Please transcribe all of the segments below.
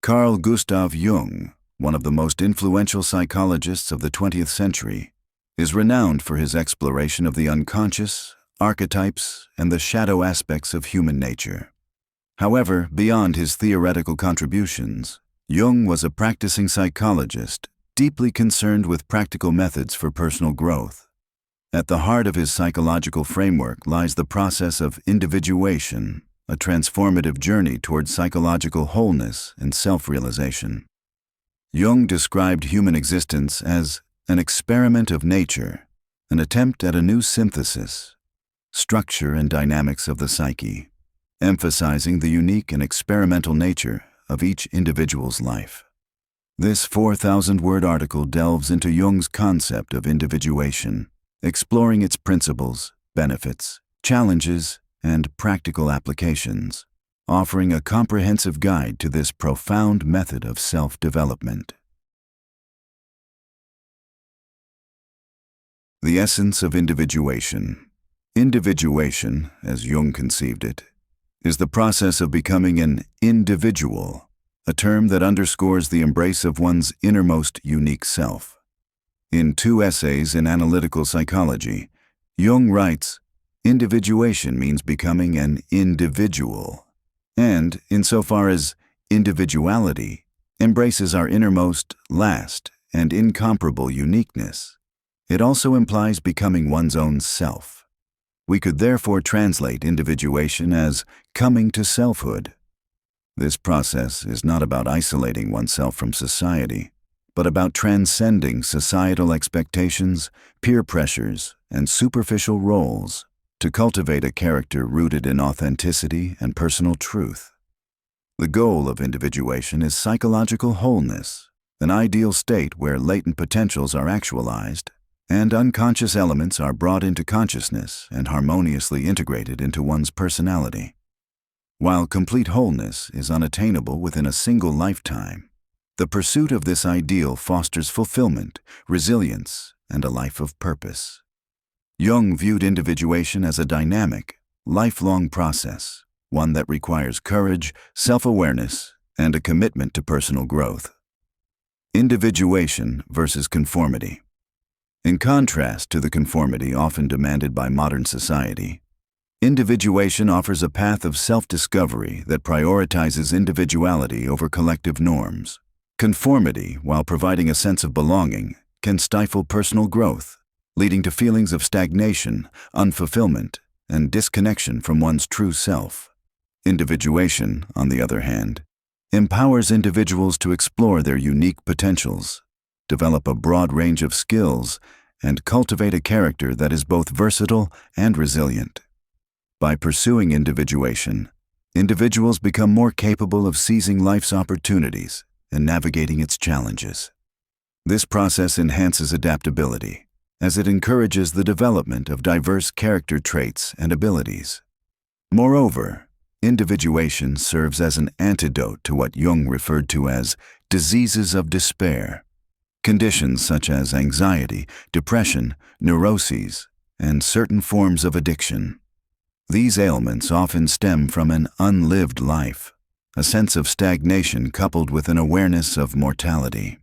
Carl Gustav Jung, one of the most influential psychologists of the 20th century, is renowned for his exploration of the unconscious, archetypes, and the shadow aspects of human nature. However, beyond his theoretical contributions, Jung was a practicing psychologist deeply concerned with practical methods for personal growth. At the heart of his psychological framework lies the process of individuation, a transformative journey towards psychological wholeness and self-realization. Jung described human existence as an experiment of nature, an attempt at a new synthesis, structure and dynamics of the psyche, emphasizing the unique and experimental nature of each individual's life. This 4,000-word article delves into Jung's concept of individuation, exploring its principles, benefits, challenges, and practical applications, offering a comprehensive guide to this profound method of self-development. The essence of individuation. Individuation, as Jung conceived it, is the process of becoming an individual, a term that underscores the embrace of one's innermost unique self. In 2 essays in analytical psychology, Jung writes, "Individuation means becoming an individual, and, insofar as individuality embraces our innermost, last, and incomparable uniqueness, it also implies becoming one's own self. We could therefore translate individuation as coming to selfhood. This process is not about isolating oneself from society, but about transcending societal expectations, peer pressures, and superficial roles to cultivate a character rooted in authenticity and personal truth. The goal of individuation is psychological wholeness, an ideal state where latent potentials are actualized and unconscious elements are brought into consciousness and harmoniously integrated into one's personality. While complete wholeness is unattainable within a single lifetime, the pursuit of this ideal fosters fulfillment, resilience, and a life of purpose. Jung viewed individuation as a dynamic, lifelong process, one that requires courage, self-awareness, and a commitment to personal growth. Individuation versus conformity. In contrast to the conformity often demanded by modern society, individuation offers a path of self-discovery that prioritizes individuality over collective norms. Conformity, while providing a sense of belonging, can stifle personal growth, leading to feelings of stagnation, unfulfillment, and disconnection from one's true self. Individuation, on the other hand, empowers individuals to explore their unique potentials, develop a broad range of skills, and cultivate a character that is both versatile and resilient. By pursuing individuation, individuals become more capable of seizing life's opportunities and navigating its challenges. This process enhances adaptability, as it encourages the development of diverse character traits and abilities. Moreover, individuation serves as an antidote to what Jung referred to as diseases of despair, conditions such as anxiety, depression, neuroses, and certain forms of addiction. These ailments often stem from an unlived life, a sense of stagnation coupled with an awareness of mortality.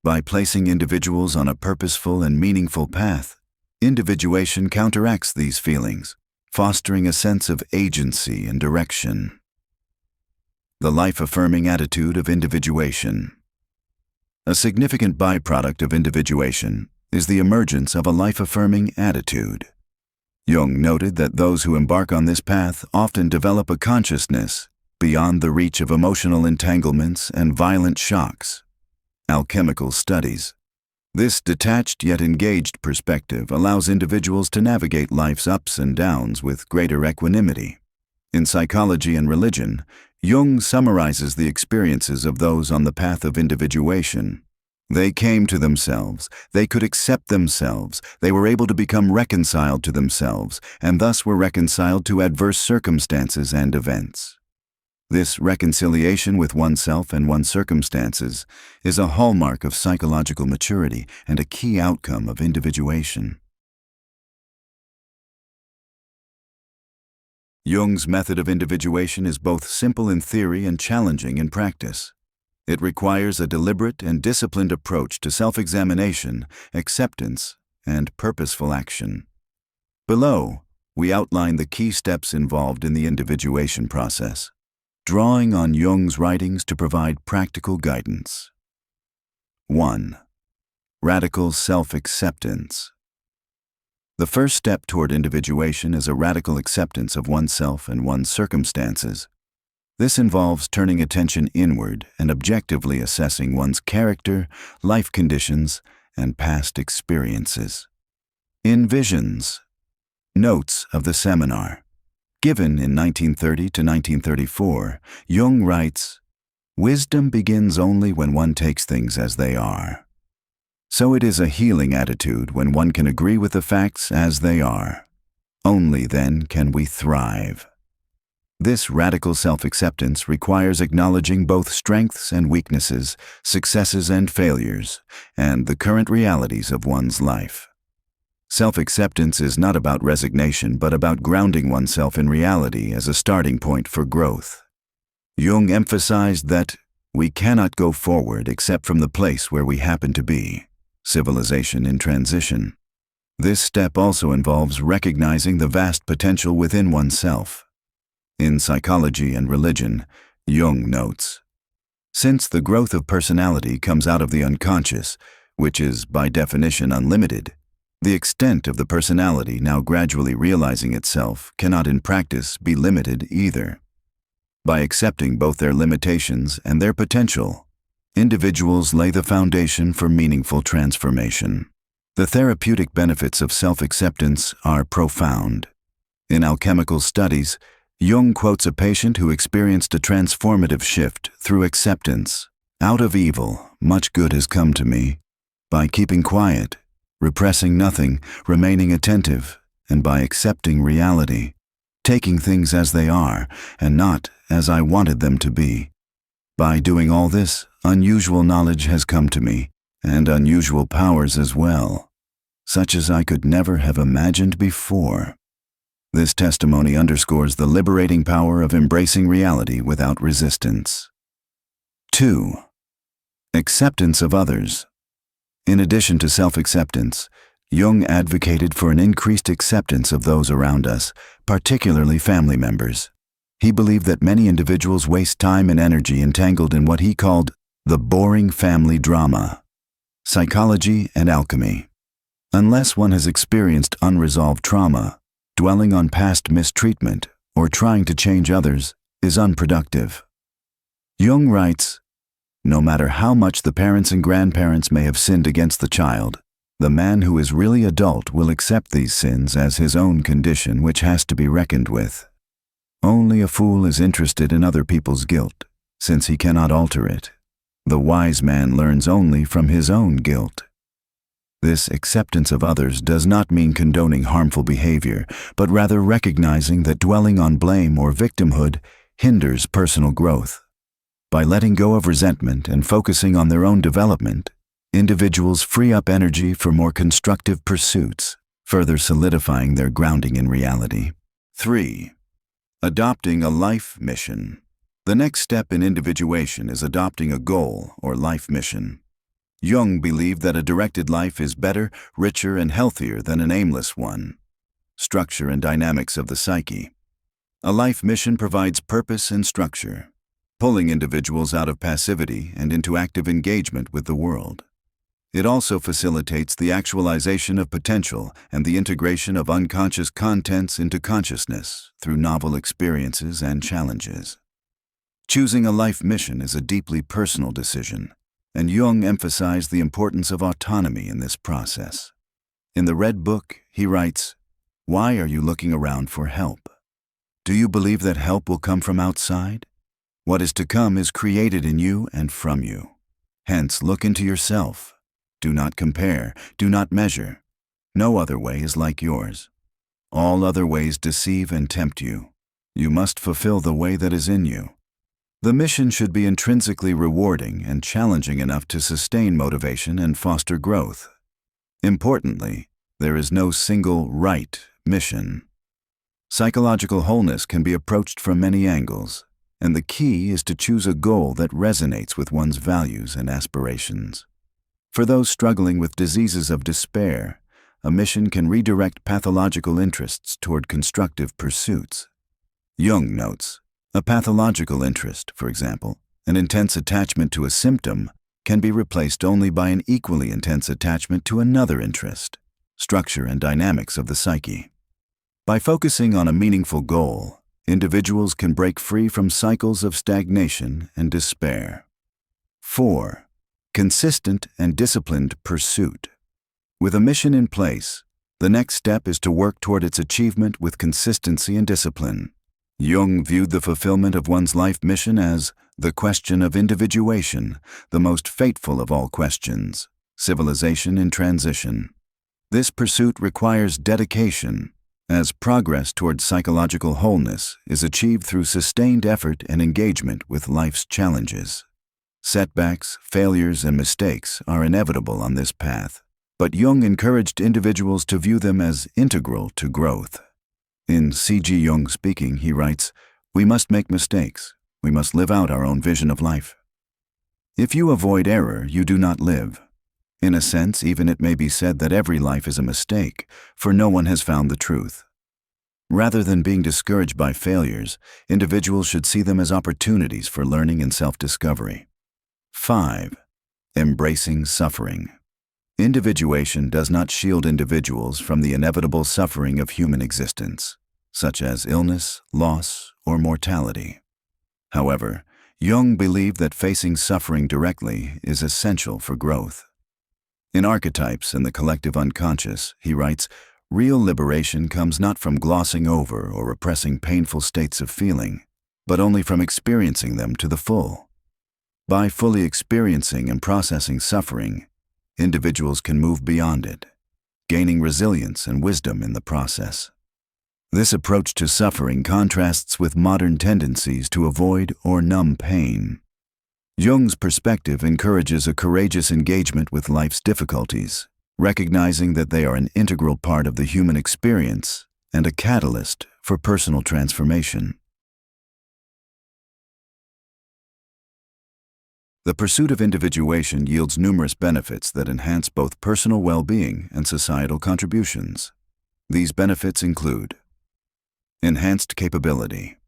By placing individuals on a purposeful and meaningful path, individuation counteracts these feelings, fostering a sense of agency and direction. The life-affirming attitude of individuation. A significant byproduct of individuation is the emergence of a life-affirming attitude. Jung noted that those who embark on this path often develop a consciousness beyond the reach of emotional entanglements and violent shocks. Alchemical studies. This detached yet engaged perspective allows individuals to navigate life's ups and downs with greater equanimity. In psychology and religion, Jung summarizes the experiences of those on the path of individuation. They came to themselves, they could accept themselves, they were able to become reconciled to themselves, and thus were reconciled to adverse circumstances and events. This reconciliation with oneself and one's circumstances is a hallmark of psychological maturity and a key outcome of individuation. Jung's method of individuation is both simple in theory and challenging in practice. It requires a deliberate and disciplined approach to self-examination, acceptance, and purposeful action. Below, we outline the key steps involved in the individuation process, drawing on Jung's writings to provide practical guidance. 1. Radical self-acceptance. The first step toward individuation is a radical acceptance of oneself and one's circumstances. This involves turning attention inward and objectively assessing one's character, life conditions, and past experiences. In Visions, notes of the seminar. Given in 1930 to 1934, Jung writes, "Wisdom begins only when one takes things as they are. So it is a healing attitude when one can agree with the facts as they are. Only then can we thrive." This radical self-acceptance requires acknowledging both strengths and weaknesses, successes and failures, and the current realities of one's life. Self-acceptance is not about resignation, but about grounding oneself in reality as a starting point for growth. Jung emphasized that we cannot go forward except from the place where we happen to be, civilization in transition. This step also involves recognizing the vast potential within oneself. In Psychology and Religion, Jung notes, "Since the growth of personality comes out of the unconscious, which is by definition unlimited, the extent of the personality now gradually realizing itself cannot in practice be limited either. By accepting both their limitations and their potential, individuals lay the foundation for meaningful transformation." The therapeutic benefits of self-acceptance are profound. In Alchemical Studies, Jung quotes a patient who experienced a transformative shift through acceptance. "Out of evil, much good has come to me. By keeping quiet, repressing nothing, remaining attentive, and by accepting reality, taking things as they are and not as I wanted them to be. By doing all this, unusual knowledge has come to me, and unusual powers as well, such as I could never have imagined before." This testimony underscores the liberating power of embracing reality without resistance. 2. Acceptance of others. In addition to self-acceptance, Jung advocated for an increased acceptance of those around us, particularly family members. He believed that many individuals waste time and energy entangled in what he called the boring family drama. Psychology and Alchemy. Unless one has experienced unresolved trauma, dwelling on past mistreatment or trying to change others is unproductive. Jung writes, "No matter how much the parents and grandparents may have sinned against the child, the man who is really adult will accept these sins as his own condition, which has to be reckoned with. Only a fool is interested in other people's guilt, since he cannot alter it. The wise man learns only from his own guilt." This acceptance of others does not mean condoning harmful behavior, but rather recognizing that dwelling on blame or victimhood hinders personal growth. By letting go of resentment and focusing on their own development, individuals free up energy for more constructive pursuits, further solidifying their grounding in reality. 3. Adopting a life mission. The next step in individuation is adopting a goal or life mission. Jung believed that a directed life is better, richer, and healthier than an aimless one. Structure and dynamics of the psyche. A life mission provides purpose and structure, pulling individuals out of passivity and into active engagement with the world. It also facilitates the actualization of potential and the integration of unconscious contents into consciousness through novel experiences and challenges. Choosing a life mission is a deeply personal decision, and Jung emphasized the importance of autonomy in this process. In the Red Book, he writes, "Why are you looking around for help? Do you believe that help will come from outside? What is to come is created in you and from you. Hence, look into yourself. Do not compare, do not measure. No other way is like yours. All other ways deceive and tempt you. You must fulfill the way that is in you." The mission should be intrinsically rewarding and challenging enough to sustain motivation and foster growth. Importantly, there is no single right mission. Psychological wholeness can be approached from many angles, and the key is to choose a goal that resonates with one's values and aspirations. For those struggling with diseases of despair, a mission can redirect pathological interests toward constructive pursuits. Jung notes, a pathological interest, for example, an intense attachment to a symptom, can be replaced only by an equally intense attachment to another interest, structure and dynamics of the psyche. By focusing on a meaningful goal, individuals can break free from cycles of stagnation and despair. 4. Consistent and disciplined pursuit. With a mission in place, the next step is to work toward its achievement with consistency and discipline. Jung viewed the fulfillment of one's life mission as the question of individuation, the most fateful of all questions, civilization in transition. This pursuit requires dedication, as progress towards psychological wholeness is achieved through sustained effort and engagement with life's challenges. Setbacks, failures, and mistakes are inevitable on this path, but Jung encouraged individuals to view them as integral to growth. In C.G. Jung speaking, he writes, "We must make mistakes. We must live out our own vision of life. If you avoid error, you do not live." In a sense, even it may be said that every life is a mistake, for no one has found the truth. Rather than being discouraged by failures, individuals should see them as opportunities for learning and self-discovery. 5. Embracing suffering. Individuation does not shield individuals from the inevitable suffering of human existence, such as illness, loss, or mortality. However, Jung believed that facing suffering directly is essential for growth. In Archetypes and the Collective Unconscious, he writes, "Real liberation comes not from glossing over or repressing painful states of feeling, but only from experiencing them to the full. By fully experiencing and processing suffering, individuals can move beyond it, gaining resilience and wisdom in the process." This approach to suffering contrasts with modern tendencies to avoid or numb pain. Jung's perspective encourages a courageous engagement with life's difficulties, recognizing that they are an integral part of the human experience and a catalyst for personal transformation. The pursuit of individuation yields numerous benefits that enhance both personal well-being and societal contributions. These benefits include enhanced capability.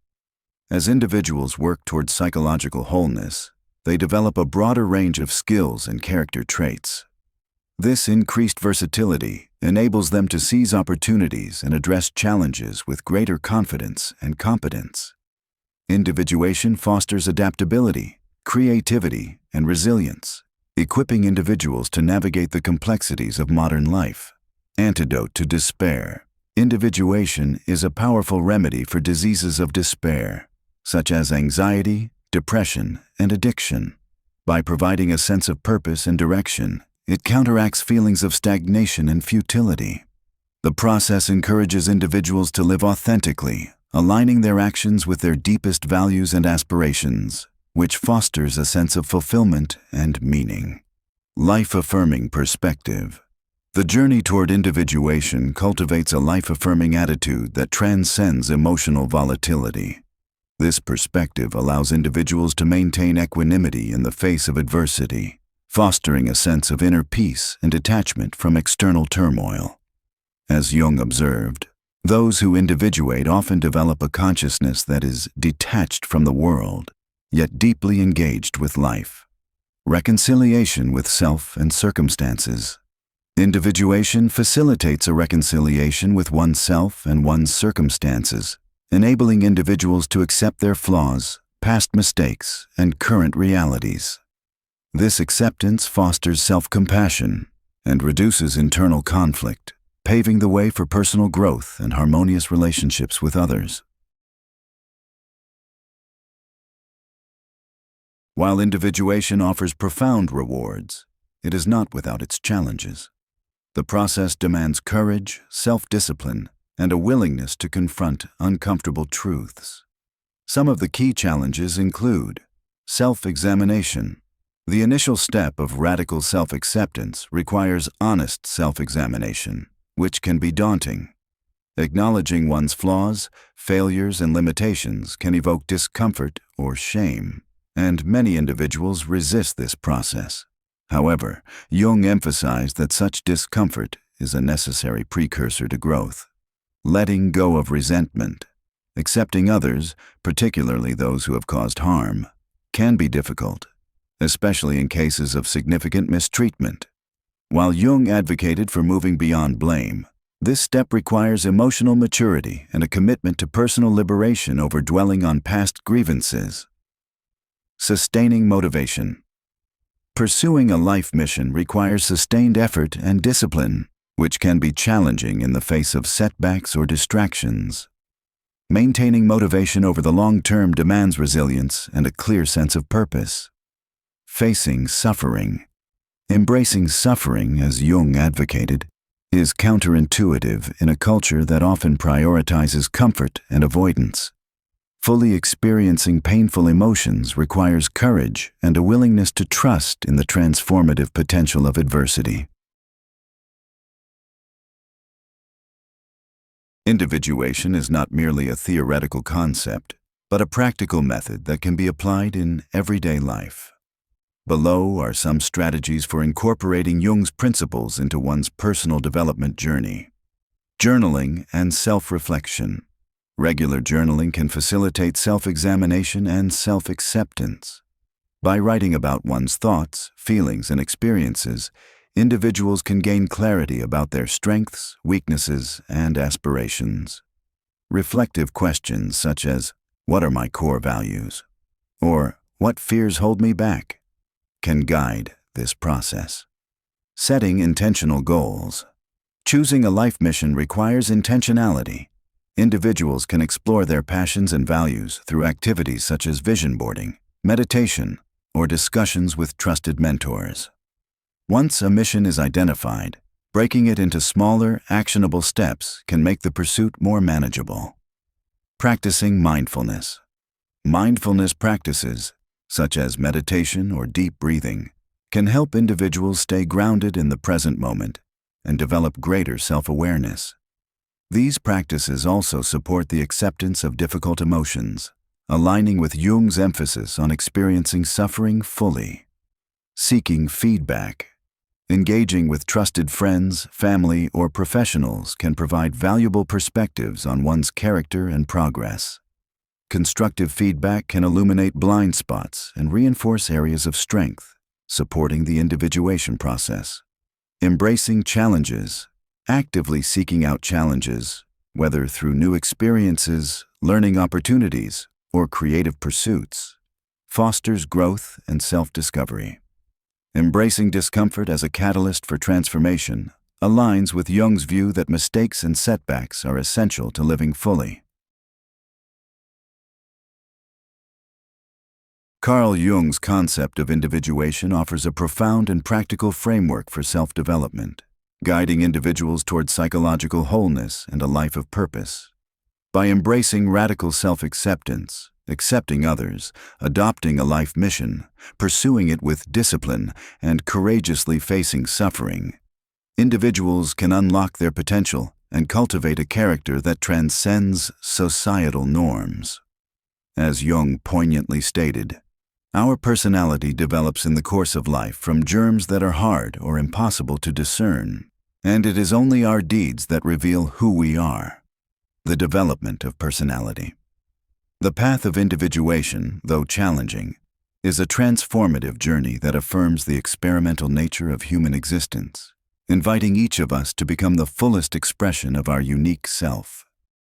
As individuals work towards psychological wholeness, they develop a broader range of skills and character traits. This increased versatility enables them to seize opportunities and address challenges with greater confidence and competence. Individuation fosters adaptability, creativity, and resilience, equipping individuals to navigate the complexities of modern life. Antidote to despair. Individuation is a powerful remedy for diseases of despair, such as anxiety, depression, and addiction. By providing a sense of purpose and direction, it counteracts feelings of stagnation and futility. The process encourages individuals to live authentically, aligning their actions with their deepest values and aspirations, which fosters a sense of fulfillment and meaning. Life-affirming perspective. The journey toward individuation cultivates a life-affirming attitude that transcends emotional volatility. This perspective allows individuals to maintain equanimity in the face of adversity, fostering a sense of inner peace and detachment from external turmoil. As Jung observed, those who individuate often develop a consciousness that is detached from the world, yet deeply engaged with life. Reconciliation with self and circumstances. Individuation facilitates a reconciliation with oneself and one's circumstances, enabling individuals to accept their flaws, past mistakes, and current realities. This acceptance fosters self-compassion and reduces internal conflict, paving the way for personal growth and harmonious relationships with others. While individuation offers profound rewards, it is not without its challenges. The process demands courage, self-discipline, and a willingness to confront uncomfortable truths. Some of the key challenges include self-examination. The initial step of radical self-acceptance requires honest self-examination, which can be daunting. Acknowledging one's flaws, failures, and limitations can evoke discomfort or shame, and many individuals resist this process. However, Jung emphasized that such discomfort is a necessary precursor to growth. Letting go of resentment, accepting others, particularly those who have caused harm, can be difficult, especially in cases of significant mistreatment. While Jung advocated for moving beyond blame, this step requires emotional maturity and a commitment to personal liberation over dwelling on past grievances. Sustaining motivation. Pursuing a life mission requires sustained effort and discipline, which can be challenging in the face of setbacks or distractions. Maintaining motivation over the long term demands resilience and a clear sense of purpose. Facing suffering. Embracing suffering, as Jung advocated, is counterintuitive in a culture that often prioritizes comfort and avoidance. Fully experiencing painful emotions requires courage and a willingness to trust in the transformative potential of adversity. Individuation is not merely a theoretical concept, but a practical method that can be applied in everyday life. Below are some strategies for incorporating Jung's principles into one's personal development journey. Journaling and self-reflection. Regular journaling can facilitate self-examination and self-acceptance. By writing about one's thoughts, feelings, and experiences, individuals can gain clarity about their strengths, weaknesses, and aspirations. Reflective questions such as, "What are my core values?" or "What fears hold me back?" can guide this process. Setting intentional goals. Choosing a life mission requires intentionality. Individuals can explore their passions and values through activities such as vision boarding, meditation, or discussions with trusted mentors. Once a mission is identified, breaking it into smaller, actionable steps can make the pursuit more manageable. Practicing mindfulness. Mindfulness practices, such as meditation or deep breathing, can help individuals stay grounded in the present moment and develop greater self-awareness. These practices also support the acceptance of difficult emotions, aligning with Jung's emphasis on experiencing suffering fully. Seeking feedback. Engaging with trusted friends, family, or professionals can provide valuable perspectives on one's character and progress. Constructive feedback can illuminate blind spots and reinforce areas of strength, supporting the individuation process. Embracing challenges. Actively seeking out challenges, whether through new experiences, learning opportunities, or creative pursuits, fosters growth and self-discovery. Embracing discomfort as a catalyst for transformation aligns with Jung's view that mistakes and setbacks are essential to living fully. Carl Jung's concept of individuation offers a profound and practical framework for self-development, guiding individuals towards psychological wholeness and a life of purpose. By embracing radical self-acceptance, accepting others, adopting a life mission, pursuing it with discipline, and courageously facing suffering, individuals can unlock their potential and cultivate a character that transcends societal norms. As Jung poignantly stated, our personality develops in the course of life from germs that are hard or impossible to discern, and it is only our deeds that reveal who we are. The development of personality. The path of individuation, though challenging, is a transformative journey that affirms the experimental nature of human existence, inviting each of us to become the fullest expression of our unique self.